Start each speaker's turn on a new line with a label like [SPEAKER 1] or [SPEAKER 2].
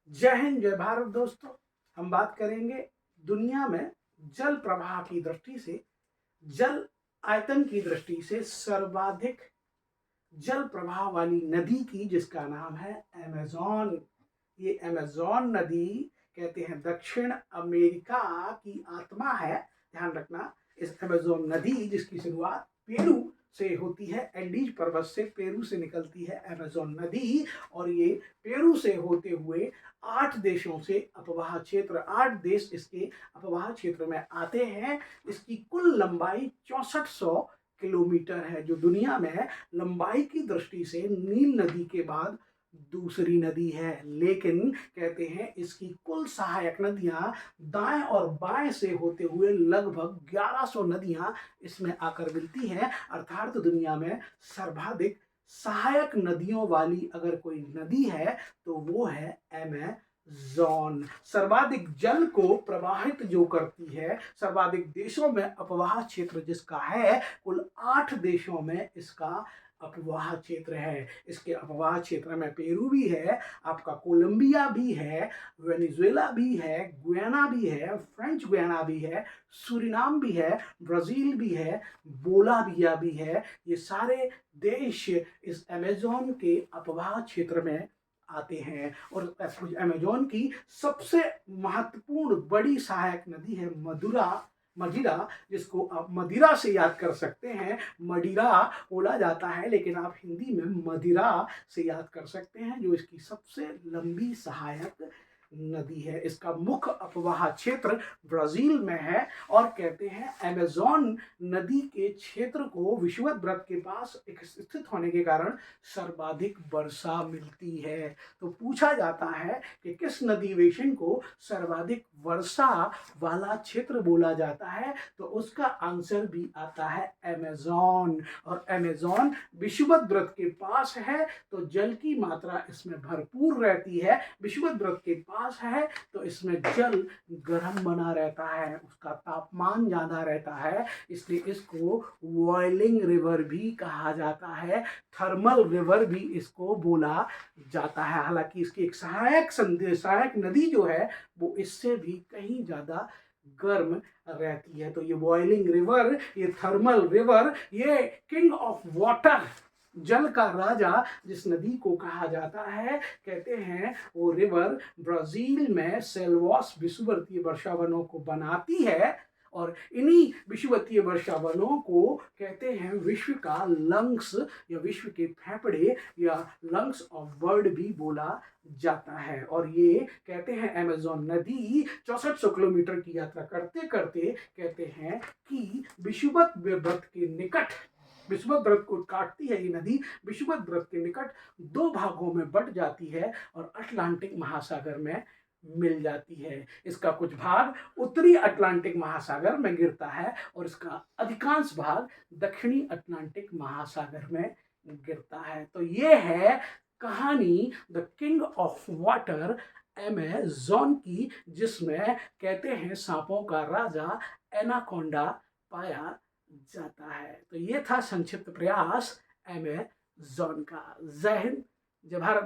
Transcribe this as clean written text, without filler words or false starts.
[SPEAKER 1] जय हिंद, जय भारत दोस्तों। हम बात करेंगे दुनिया में जल प्रवाह की दृष्टि से, जल आयतन की दृष्टि से सर्वाधिक जल प्रवाह वाली नदी की, जिसका नाम है अमेज़न। ये अमेज़न नदी कहते हैं दक्षिण अमेरिका की आत्मा है। ध्यान रखना, इस अमेज़न नदी जिसकी शुरुआत पेरू से होती है, एंडीज पर्वत से पेरू से निकलती है अमेज़न नदी, और ये पेरू से होते हुए 8 देशों से अपवाह क्षेत्र, 8 देश इसके अपवाह क्षेत्र में आते हैं। इसकी कुल लंबाई 6400 किलोमीटर है, जो दुनिया में लंबाई की दृष्टि से नील नदी के बाद दूसरी नदी है। लेकिन कहते हैं इसकी कुल सहायक नदियां दाएं और बाएं से होते हुए लगभग 1100 नदियां इसमें आकर मिलती हैं। अर्थात दुनिया में सर्वाधिक सहायक नदियों वाली अगर कोई नदी है तो वो है अमेज़न। सर्वाधिक जल को प्रवाहित जो करती है, सर्वाधिक देशों में अपवाह क्षेत्र जिसका है, कुल 8 देशों में इसका अपवाह क्षेत्र है। इसके अपवाह क्षेत्र में पेरू भी है, आपका कोलंबिया भी है, वेनेजुएला भी है, गुयाना भी है, फ्रेंच गुयाना भी है, सूरीनाम भी है, ब्राजील भी है, बोलाविया भी है। ये सारे देश इस अमेज़न के अपवाह क्षेत्र में आते हैं। और अमेज़न की सबसे महत्वपूर्ण बड़ी सहायक नदी है मदिरा, जिसको आप मदिरा से याद कर सकते हैं। मदिरा बोला जाता है लेकिन आप हिंदी में मदिरा से याद कर सकते हैं, जो इसकी सबसे लंबी सहायक नदी है। इसका मुख्य अपवाह क्षेत्र ब्राजील में है, और कहते हैं अमेज़न नदी के क्षेत्र को विषुवत वृत्त के पास स्थित होने के कारण सर्वाधिक वर्षा मिलती है। तो पूछा जाता है कि किस नदी वेशन को सर्वाधिक वर्षा वाला क्षेत्र बोला जाता है, तो उसका आंसर भी आता है अमेज़न। और अमेज़न विषुवत वृत्त के पास है तो जल की मात्रा इसमें भरपूर रहती है। विषुवत वृत्त के पास है तो इसमें जल गर्म बना रहता है, उसका तापमान ज्यादा रहता है, इसलिए इसको बॉइलिंग रिवर भी कहा जाता है, थर्मल रिवर भी इसको बोला जाता है। हालांकि इसकी एक सहायक नदी जो है वो इससे भी कहीं ज्यादा गर्म रहती है। तो ये बॉइलिंग रिवर, ये थर्मल रिवर, ये किंग ऑफ वाटर, जल का राजा जिस नदी को कहा जाता है, कहते हैं वो रिवर ब्राजील में सेल्वोस विषुवतीय वर्षावनों को बनाती है। और इन्हीं विषुवतीय वर्षावनों को कहते हैं विश्व का लंग्स, या विश्व के फेफड़े, या लंग्स ऑफ वर्ल्ड भी बोला जाता है। और ये कहते हैं अमेज़न नदी 6400 किलोमीटर की यात्रा करते करते कहते हैं कि विषुवत वृत्त के निकट, विषुवत वृत्त को काटती है ये नदी, विषुवत वृत्त के निकट 2 भागों में बट जाती है और अटलांटिक महासागर में मिल जाती है। इसका कुछ भाग उत्तरी अटलांटिक महासागर में गिरता है और इसका अधिकांश भाग दक्षिणी अटलांटिक महासागर में गिरता है। तो ये है कहानी the king of water Amazon की, जिसमें कहते हैं सांपों का राजा एनाकोंडा पाया जाता है। तो ये था संक्षिप्त प्रयास अमेज़न का। जय हिंद, जय भारत।